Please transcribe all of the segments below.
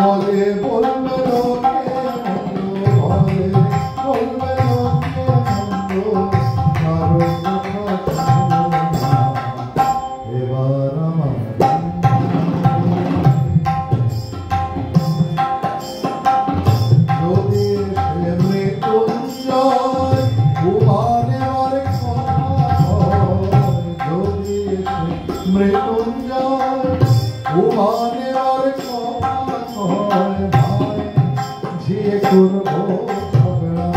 বলে বলবে লোকে বলে বলবে লোকে কারো কথা এবার আমার যদি সে মৃত্যুঞ্জয় উমানের যদি মৃত্যুঞ্জয় উমানের ঝিয়ে করবো ঝগড়া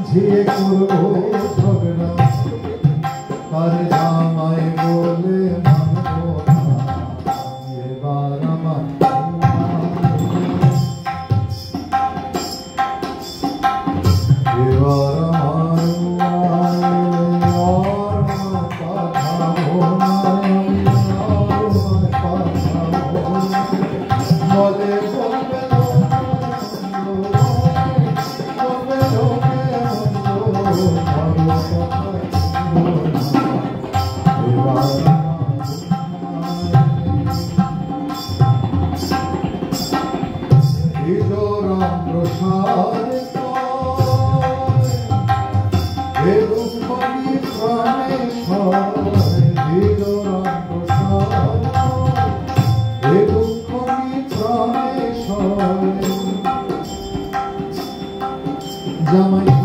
ঝিয়ে করবো ঝগড়া তার জামাই বলে মানবো না এবার আমার এবার জামাই